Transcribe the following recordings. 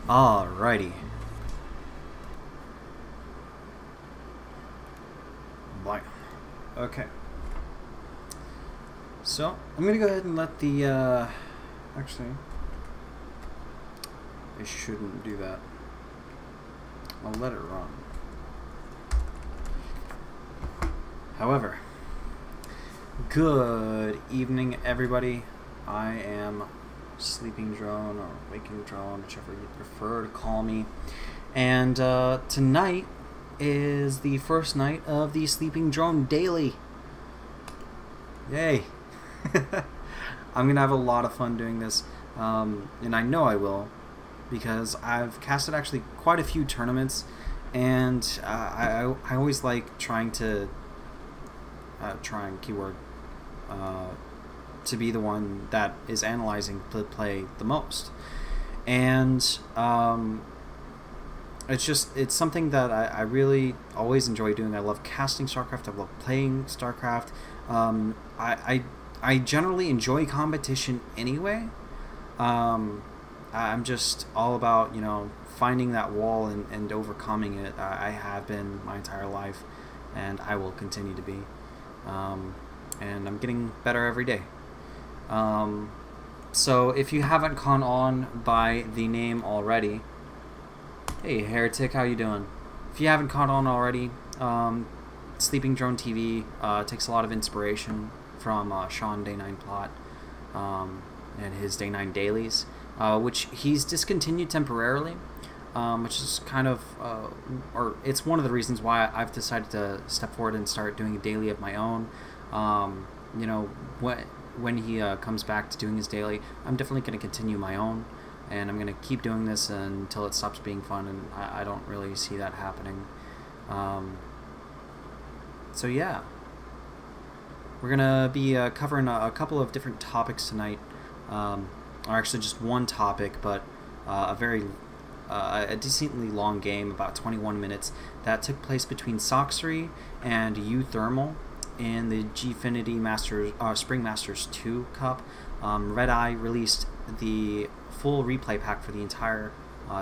Alrighty. Bye. Okay. So, I'm gonna go ahead and let the, actually, I shouldn't do that. I'll let it run. However, good evening, everybody. I am Sleeping Drone or Waking Drone, whichever you prefer to call me. And tonight is the first night of the Sleeping Drone Daily. Yay! I'm gonna have a lot of fun doing this, and I know I will, because I've casted actually quite a few tournaments, and I always like trying to keyword to be the one that is analyzing the play the most, and it's something that I really always enjoy doing. I love casting StarCraft. I love playing StarCraft. I generally enjoy competition anyway. I'm just all about, finding that wall and overcoming it. I have been my entire life, and I will continue to be. And I'm getting better every day. So if you haven't caught on by the name already, hey Heretic, how you doing? If you haven't caught on already, Sleeping Drone TV takes a lot of inspiration from Sean Day 9 Plot and his Day 9 dailies, which he's discontinued temporarily, which is kind of, or it's one of the reasons why I've decided to step forward and start doing a daily of my own. When he comes back to doing his daily, I'm definitely going to continue my own, and I'm going to keep doing this until it stops being fun, and I don't really see that happening. So yeah, we're going to be covering a couple of different topics tonight, or actually just one topic, but a decently long game, about 21 minutes, that took place between Soxry and Uthermal in the Gfinity Masters, Spring Masters 2 Cup. Red Eye released the full replay pack for the entire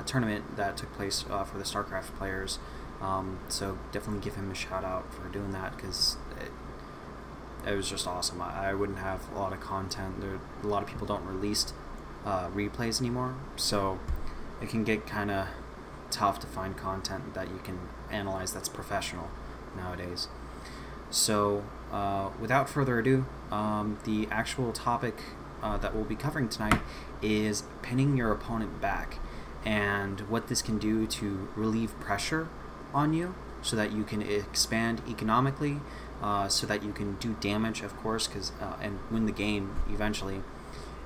tournament that took place for the StarCraft players. So definitely give him a shout out for doing that, because it was just awesome. I wouldn't have a lot of content. A lot of people don't release replays anymore, so it can get kind of tough to find content that you can analyze that's professional nowadays. So without further ado, the actual topic that we'll be covering tonight is pinning your opponent back, and what this can do to relieve pressure on you so that you can expand economically, so that you can do damage, of course, and win the game eventually.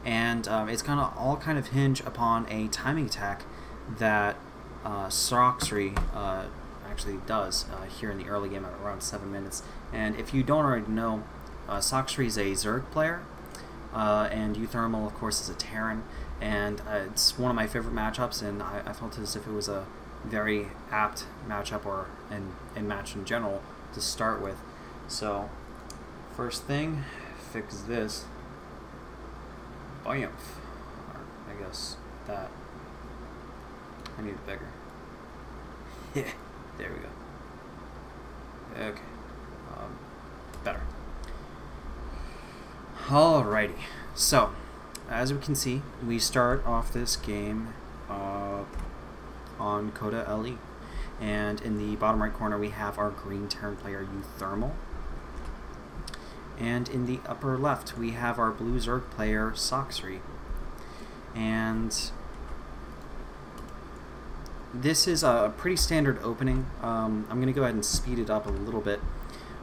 And it's all kind of hinge upon a timing attack that Soxry actually does here in the early game at around 7 minutes. And if you don't already know, Soxry is a Zerg player, and Uthermal, of course, is a Terran, and it's one of my favorite matchups, and I felt as if it was a very apt matchup, or a match in general, to start with. So first thing, fix this. Bamf. I guess that. I need it bigger. Yeah, there we go. Okay. Better. Alrighty. So, as we can see, we start off this game on Coda LE. And in the bottom right corner, we have our green Terran player, Uthermal. And in the upper left, we have our blue Zerg player, Soxry. And this is a pretty standard opening. I'm going to go ahead and speed it up a little bit.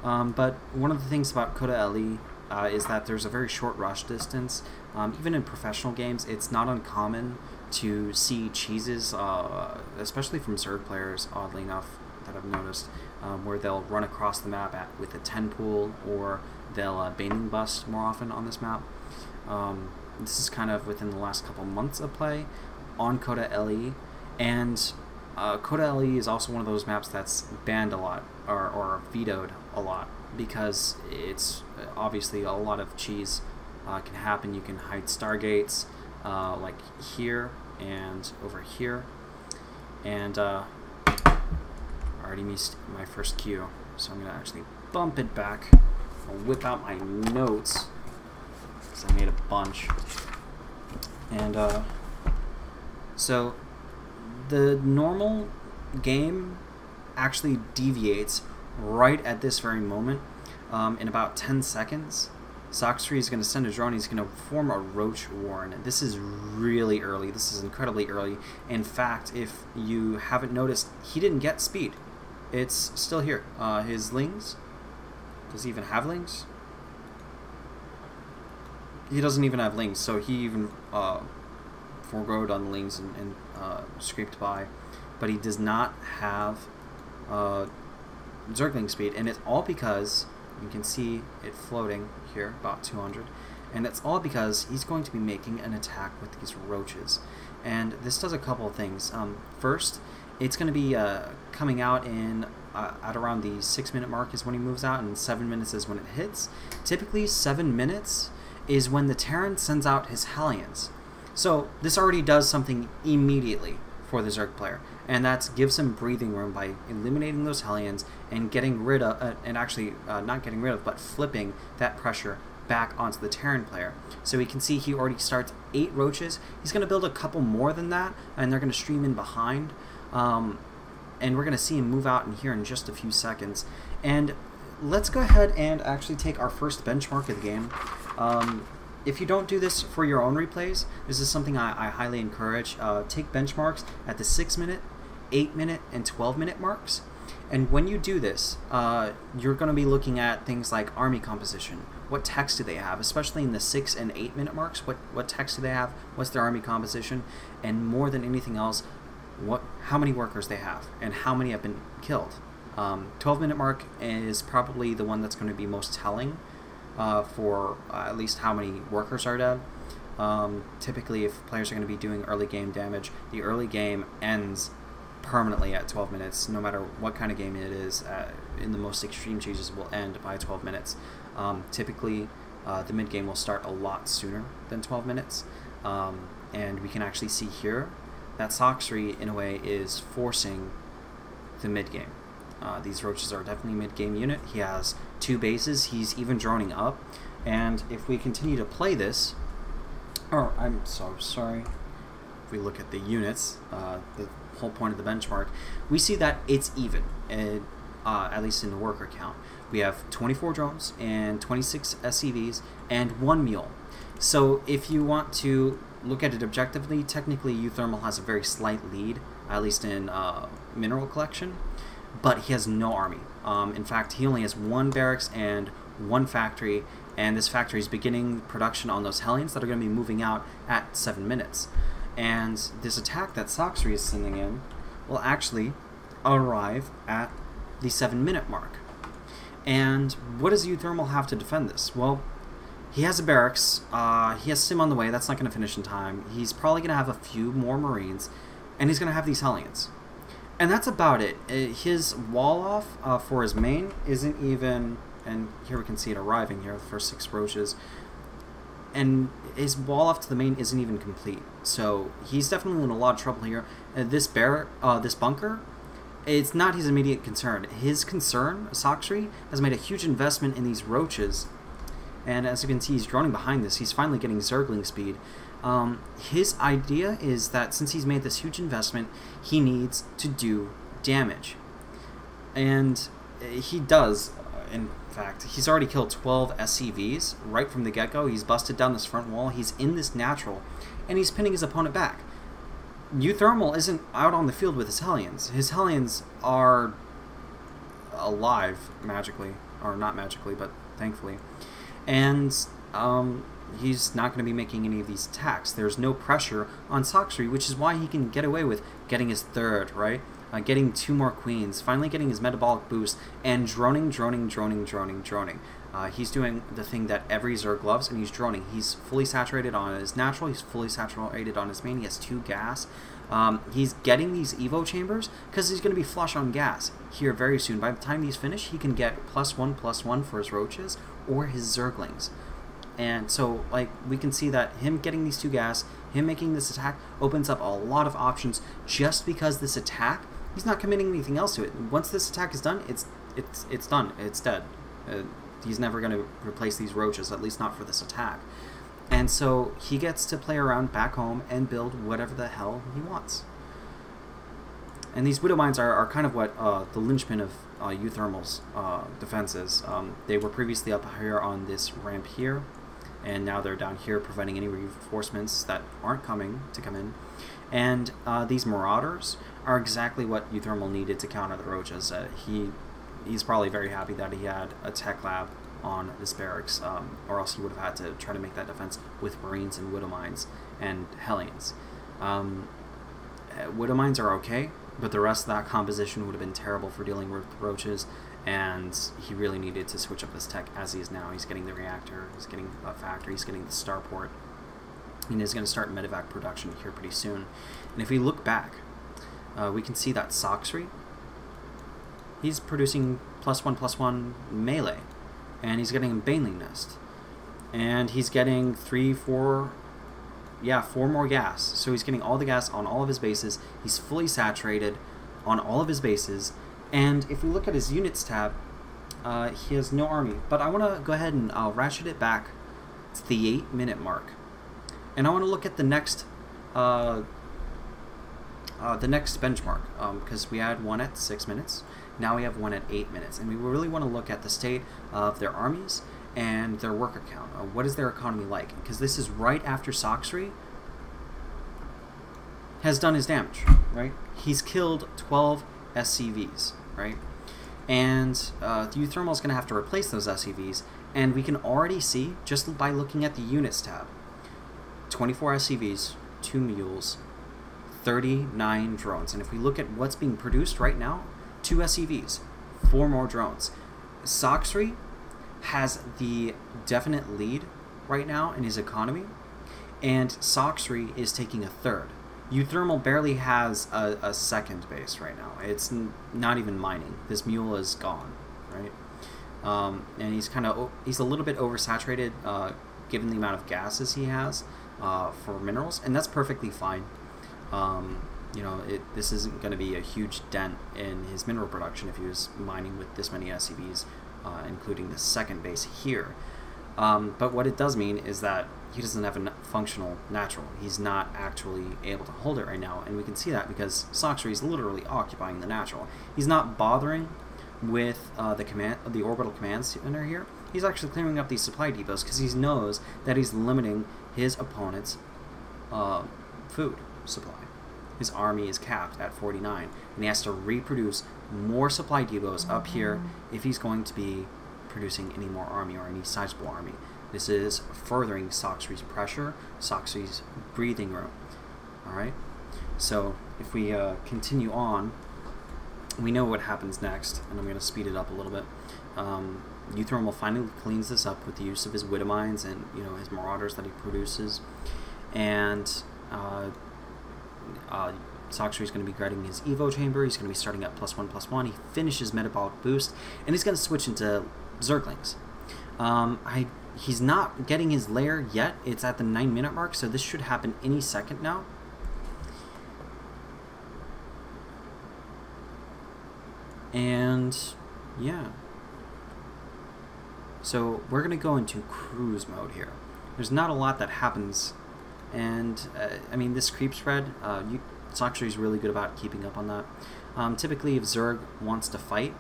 But one of the things about Coda LE is that there's a very short rush distance. Even in professional games, it's not uncommon to see cheeses, especially from Zerg players, oddly enough, that I've noticed, where they'll run across the map with a 10 pool, or they'll Baneling bust more often on this map. This is kind of within the last couple months of play on Coda LE, and Coda LE is also one of those maps that's banned a lot, or vetoed a lot, because it's obviously a lot of cheese can happen. You can hide Stargates like here and over here, And I already missed my first Q, so I'm going to actually bump it back. I'll whip out my notes, because I made a bunch. And so the normal game actually deviates right at this very moment. In about 10 seconds, Sox3 is going to send a drone. He's going to form a Roach Warren. This is really early. This is incredibly early. In fact, if you haven't noticed, he didn't get speed. It's still here. His Lings, does he even have Lings? He doesn't even have Lings, so he even foregoed on the Lings and scraped by. But he does not have Zergling speed, and it's all because you can see it floating here, about 200, and it's all because he's going to be making an attack with these roaches. And this does a couple of things. First, it's going to be coming out in at around the 6-minute mark is when he moves out, and 7 minutes is when it hits. Typically 7 minutes is when the Terran sends out his Hellions. So this already does something immediately for the Zerg player, and that gives him breathing room by eliminating those Hellions and getting rid of, and actually not getting rid of, but flipping that pressure back onto the Terran player. So we can see he already starts 8 roaches. He's going to build a couple more than that, and they're going to stream in behind. And we're going to see him move out in here in just a few seconds. And let's go ahead and actually take our first benchmark of the game. If you don't do this for your own replays, this is something I highly encourage. Take benchmarks at the 6-minute, 8-minute, and 12-minute marks. And when you do this, you're going to be looking at things like army composition. What text do they have, especially in the 6 and 8-minute marks? What text do they have? What's their army composition? And more than anything else, how many workers they have and how many have been killed. 12-minute mark is probably the one that's going to be most telling. For at least how many workers are dead. Typically, if players are going to be doing early game damage, the early game ends permanently at 12 minutes, no matter what kind of game it is. In the most extreme cases, will end by 12 minutes. Typically, the mid game will start a lot sooner than 12 minutes, and we can actually see here that Sox3 in a way is forcing the mid game. These roaches are definitely a mid-game unit. He has 2 bases. He's even droning up. And if we continue to play this, I'm so sorry. If we look at the units, the whole point of the benchmark, we see that it's even, at least in the worker count. We have 24 drones and 26 SCVs and 1 mule. So if you want to look at it objectively, technically Euthermal has a very slight lead, at least in mineral collection. But he has no army. In fact, he only has 1 barracks and 1 factory, and this factory is beginning production on those Hellions that are going to be moving out at 7 minutes. And this attack that Sox3 is sending in will actually arrive at the 7-minute mark. And what does Euthermal have to defend this? Well, he has a barracks, he has Sim on the way, that's not going to finish in time. He's probably going to have a few more Marines, and he's going to have these Hellions. And that's about it. His wall off for his main isn't even, and here we can see it arriving here, the first 6 roaches, and his wall off to the main isn't even complete. So he's definitely in a lot of trouble here. This bunker, it's not his immediate concern. His concern, Sox3, has made a huge investment in these roaches, and as you can see, he's droning behind this. He's finally getting Zergling speed. His idea is that since he's made this huge investment, he needs to do damage. And he does, in fact. He's already killed 12 SCVs right from the get-go. He's busted down this front wall. He's in this natural, and he's pinning his opponent back. Euthermal isn't out on the field with his Hellions. His Hellions are alive magically, or not magically, but thankfully. And he's not going to be making any of these attacks. There's no pressure on Sox3, which is why he can get away with getting his 3rd, right? Getting 2 more queens, finally getting his metabolic boost, and droning. He's doing the thing that every Zerg loves, and he's droning. He's fully saturated on his natural, he's fully saturated on his main, he has 2 gas. He's getting these Evo chambers because he's going to be flush on gas here very soon. By the time he's finished, he can get +1/+1 for his roaches or his Zerglings. And so, like, we can see that him getting these 2 gas, Him making this attack opens up a lot of options just because this attack, he's not committing anything else to it. Once this attack is done, it's done. It's dead. He's never going to replace these roaches, at least not for this attack. And so he gets to play around back home and build whatever the hell he wants. And these Widow Mines are kind of what the linchpin of Euthermal's defense is. They were previously up here on this ramp here, and now they're down here preventing any reinforcements that aren't coming to come in. And these Marauders are exactly what Euthermal needed to counter the roaches. He's probably very happy that he had a tech lab on this barracks, or else he would have had to try to make that defense with Marines and Widow Mines and Hellions. Widow Mines are okay, but the rest of that composition would have been terrible for dealing with roaches, and he really needed to switch up this tech as he is now. He's getting the reactor, he's getting a factory, he's getting the starport, and he's going to start medevac production here pretty soon. And if we look back, we can see that Soxry, he's producing +1/+1 melee, and he's getting a Baneling Nest, and he's getting 4 more gas. So he's getting all the gas on all of his bases. He's fully saturated on all of his bases. And if we look at his units tab, he has no army. But I want to go ahead and ratchet it back to the 8-minute mark. And I want to look at the next benchmark, because we had one at 6 minutes. Now we have one at 8 minutes. And we really want to look at the state of their armies and their worker count. What is their economy like? Because this is right after Soxry has done his damage, right? He's killed 12 SCVs, right? And Euthermal is going to have to replace those SCVs, and we can already see, just by looking at the units tab, 24 SCVs, 2 mules, 39 drones. And if we look at what's being produced right now, 2 SCVs, 4 more drones. Soxry has the definite lead right now in his economy, and Soxry is taking a third. Euthermal barely has a second base right now. It's not even mining. This mule is gone, right? And he's a little bit oversaturated given the amount of gases he has for minerals, and that's perfectly fine. You know, this isn't going to be a huge dent in his mineral production if he was mining with this many SCVs, including the second base here. But what it does mean is that he doesn't have a functional natural. He's not actually able to hold it right now, and we can see that because Soxry is literally occupying the natural. He's not bothering with the orbital command center here. He's actually clearing up these supply depots because he knows that he's limiting his opponent's food supply. His army is capped at 49, and he has to reproduce more supply depots up here if he's going to be producing any more army or any sizable army. This is furthering Soxry's pressure, Soxry's breathing room. Alright, so if we continue on, we know what happens next, and I'm going to speed it up a little bit. Euthermal finally cleans this up with the use of his Widow Mines and his Marauders that he produces, and Soxry is going to be guarding his Evo chamber. He's going to be starting at +1/+1. He finishes metabolic boost, and he's going to switch into Zerglings. He's not getting his lair yet. It's at the 9-minute mark, so this should happen any second now. And yeah, so we're going to go into cruise mode here. There's not a lot that happens, and I mean, this creep spread, Soxry is really good about keeping up on that. Typically, if Zerg wants to fight,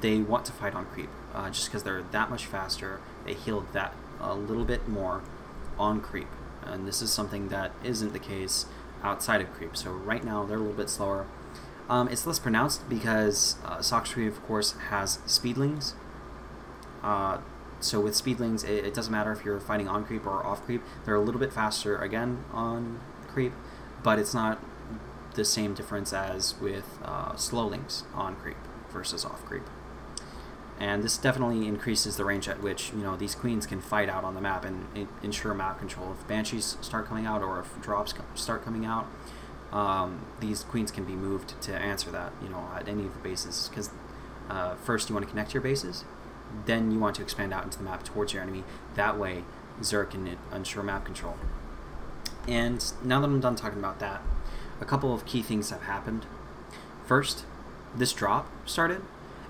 they want to fight on creep, just because they're that much faster. They heal that a little bit more on creep, and this is something that isn't the case outside of creep. So right now they're a little bit slower. It's less pronounced because Soxry, of course, has speedlings. So with speedlings, it doesn't matter if you're fighting on creep or off creep. They're a little bit faster again on creep, but it's not the same difference as with slowlings on creep versus off creep. And this definitely increases the range at which these queens can fight out on the map and ensure map control. If banshees start coming out or if drops start coming out, these queens can be moved to answer that at any of the bases. Because first you want to connect your bases, then you want to expand out into the map towards your enemy. That way Zerg can ensure map control. And now that I'm done talking about that, a couple of key things have happened. First, this drop started.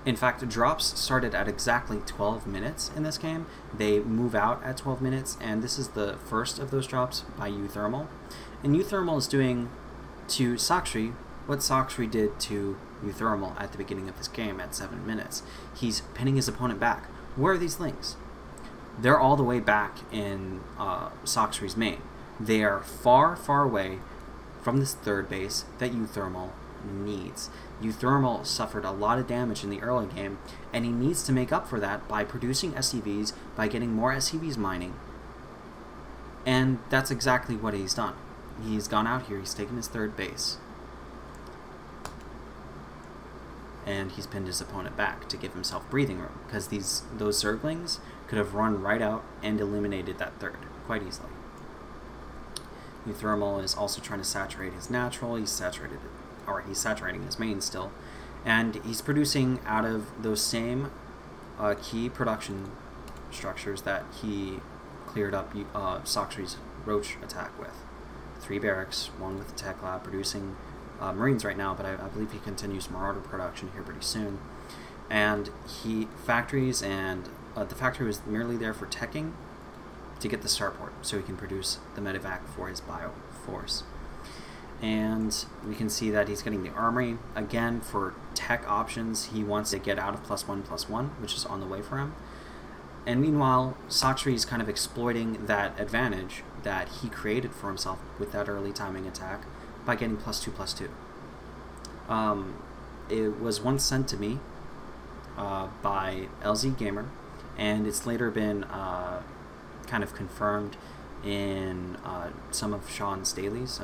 In fact, drops started at exactly 12 minutes in this game. They move out at 12 minutes, and this is the first of those drops by Euthermal. And Euthermal is doing to Soxri what Soxri did to Euthermal at the beginning of this game at 7 minutes. He's pinning his opponent back. Where are these links? They're all the way back in Soxri's main. They are far, far away from this third base that Euthermal needs. Euthermal suffered a lot of damage in the early game, and he needs to make up for that by producing SCVs, by getting more SCVs mining. And that's exactly what he's done. He's gone out here, he's taken his third base, and he's pinned his opponent back to give himself breathing room, because those Zerglings could have run right out and eliminated that third quite easily. Euthermal is also trying to saturate his natural. He's saturating his main still, and he's producing out of those same key production structures that he cleared up Soxri's Roach attack with. 3 barracks, 1 with the tech lab, producing Marines right now, but I believe he continues Marauder production here pretty soon. And factories, and the factory was merely there for teching to get the starport, so he can produce the medevac for his bio force. And we can see that he's getting the armory. Again, for tech options, he wants to get out of +1/+1, which is on the way for him. And meanwhile, Soxri is kind of exploiting that advantage that he created for himself with that early timing attack by getting +2/+2. It was once sent to me by LZ Gamer, and it's later been kind of confirmed in some of Sean's dailies,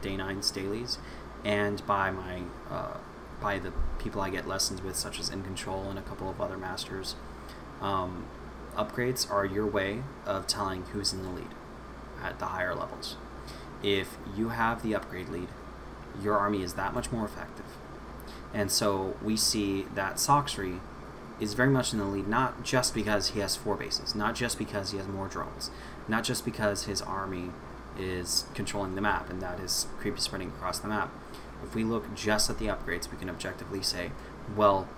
Day 9's dailies, and by by the people I get lessons with, such as In Control and a couple of other masters. Upgrades are your way of telling who's in the lead at the higher levels. If you have the upgrade lead, your army is that much more effective. And so we see that Soxri is very much in the lead, not just because he has 4 bases, not just because he has more drones, not just because his army is controlling the map and that his creep is spreading across the map. If we look just at the upgrades, we can objectively say, well,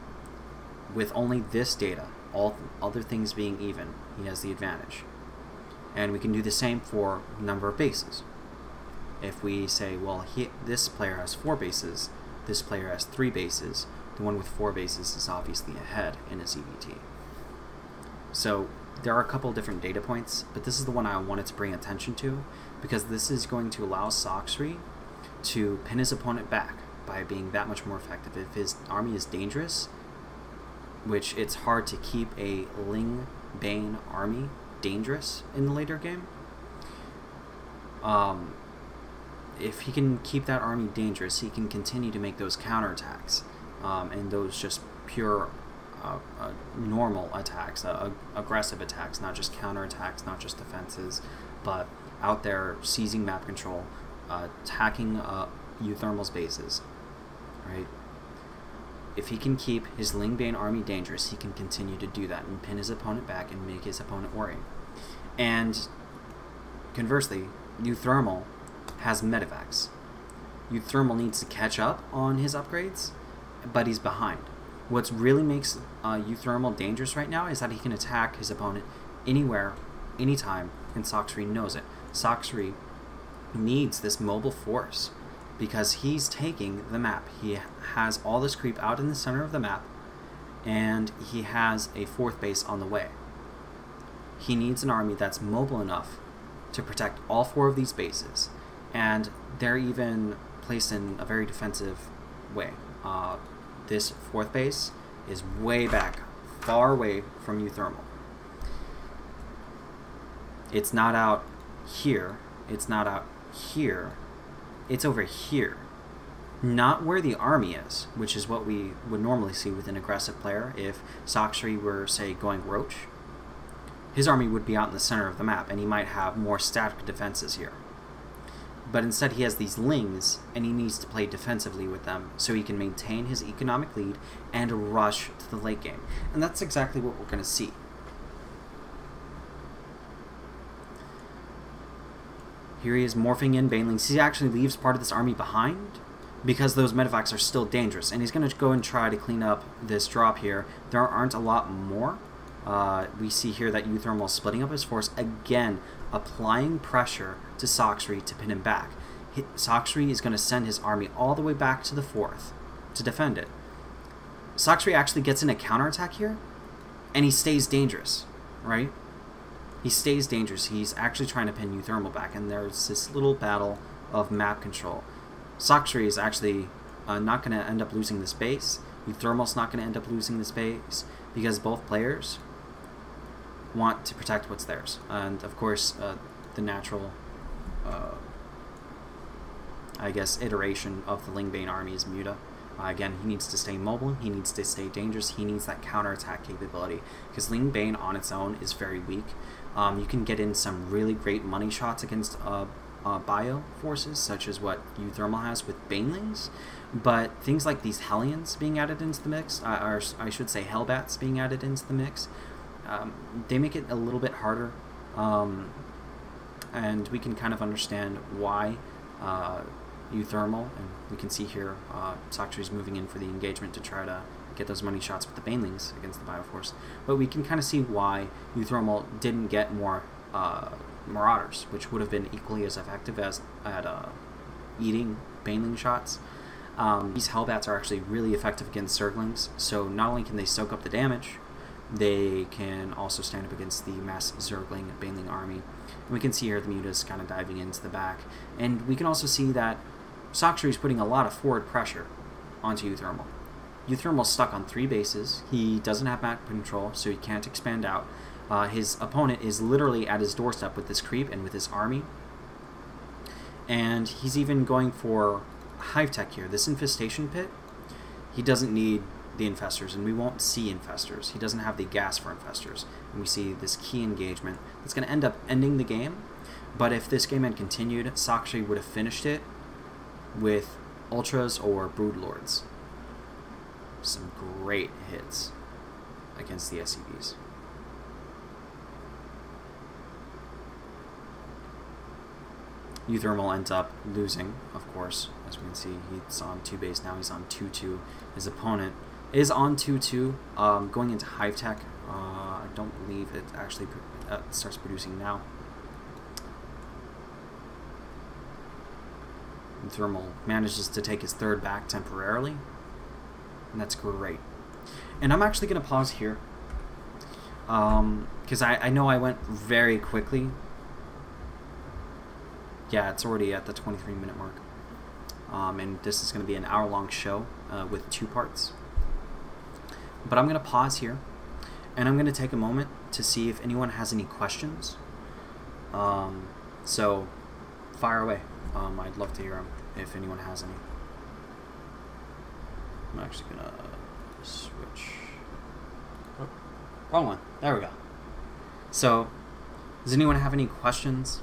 with only this data, all other things being even, he has the advantage. And we can do the same for number of bases. If we say, well, this player has 4 bases, this player has 3 bases, the one with 4 bases is obviously ahead in his EVT. So there are a couple different data points, but this is the one I wanted to bring attention to, because this is going to allow Soxri to pin his opponent back by being that much more effective. If his army is dangerous, which it's hard to keep a Ling Bane army dangerous in the later game, if he can keep that army dangerous, he can continue to make those counterattacks, and those just pure normal attacks, aggressive attacks, not just counterattacks, not just defenses, but out there seizing map control, attacking Euthermal's bases, right? If he can keep his Ling Bane army dangerous, he can continue to do that and pin his opponent back and make his opponent worry. And conversely, Euthermal has medevacs. Euthermal needs to catch up on his upgrades, but he's behind. What really makes Euthermal dangerous right now is that he can attack his opponent anywhere, anytime, and Soxri knows it. Soxri needs this mobile force because he's taking the map. He has all this creep out in the center of the map, and he has a 4th base on the way. He needs an army that's mobile enough to protect all 4 of these bases, and they're even placed in a very defensive way. This 4th base is way back, far away from Euthermal. It's not out here, it's not out here, it's over here. Not where the army is, which is what we would normally see with an aggressive player. If Soxri were, say, going Roach, his army would be out in the center of the map, and he might have more static defenses here. But instead he has these Lings, and he needs to play defensively with them so he can maintain his economic lead and rush to the late game. And that's exactly what we're going to see. Here he is morphing in Banelings. He actually leaves part of this army behind because those Medivacs are still dangerous. And he's going to go and try to clean up this drop here. There aren't a lot more. We see here that Euthermal is splitting up his force. Again, applying pressure to Soxri to pin him back. Soxri is going to send his army all the way back to the 4th to defend it. Soxri actually gets in a counterattack here, and he stays dangerous, right? He stays dangerous. He's actually trying to pin Euthermal back, and there's this little battle of map control. Soxri is actually not going to end up losing this base. Euthermal's not going to end up losing this base because both players want to protect what's theirs. And of course, the natural, I guess, iteration of the Lingbane army is Muta. Again, he needs to stay mobile, he needs to stay dangerous, he needs that counterattack capability, because Lingbane on its own is very weak. You can get in some really great money shots against bio forces, such as what Euthermal has with Banelings, but things like these Hellions being added into the mix, or I should say Hellbats being added into the mix, they make it a little bit harder, and we can kind of understand why Euthermal, and we can see here Soxri's moving in for the engagement to try to get those money shots with the Banelings against the Bioforce. But we can kind of see why Euthermal didn't get more Marauders, which would have been equally as effective as at eating Baneling shots. These Hellbats are actually really effective against Zerglings, so not only can they soak up the damage, they can also stand up against the mass Zergling Baneling army. And we can see here the Muta's kind of diving into the back. And we can also see that Soxri is putting a lot of forward pressure onto Euthermal. Euthermal's stuck on 3 bases. He doesn't have map control, so he can't expand out. His opponent is literally at his doorstep with this creep and with his army. And he's even going for Hive Tech here. This Infestation Pit, he doesn't need the Infestors, and we won't see Infestors. He doesn't have the gas for Infestors. And we see this key engagement that's going to end up ending the game. But if this game had continued, Soxri would have finished it with Ultras or Broodlords. Some great hits against the SCVs. Euthermal ends up losing, of course. As we can see, he's on 2 base, now he's on 2-2. His opponent is on 2-2, going into Hive Tech. I don't believe it actually starts producing now. Euthermal manages to take his 3rd back temporarily, and that's great. And I'm actually going to pause here, because I know I went very quickly. Yeah, it's already at the 23-minute mark. And this is going to be an hour-long show with 2 parts. But I'm going to pause here, and I'm going to take a moment to see if anyone has any questions. So, fire away. I'd love to hear them if anyone has any. I'm actually going to switch. Oh, wrong one. There we go. So, does anyone have any questions?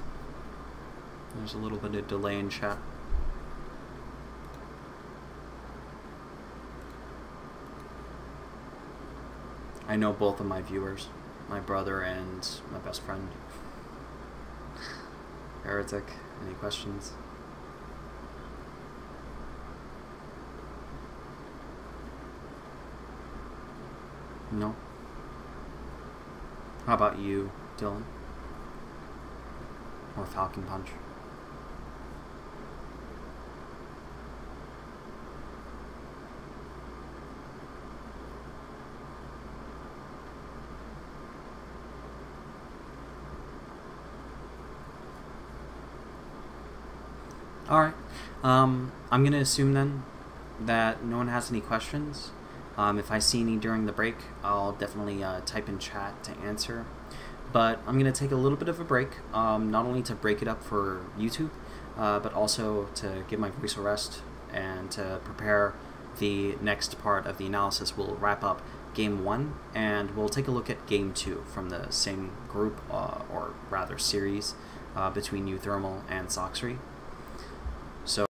There's a little bit of delay in chat. I know both of my viewers, my brother and my best friend. Heretic, any questions? No? How about you, Dylan? Or Falcon Punch? Alright, I'm going to assume then that no one has any questions. If I see any during the break, I'll definitely type in chat to answer. But I'm going to take a little bit of a break, not only to break it up for YouTube, but also to give my voice a rest and to prepare the next part of the analysis. We'll wrap up Game 1, and we'll take a look at Game 2 from the same group, or rather series, between Euthermal and Soxri. So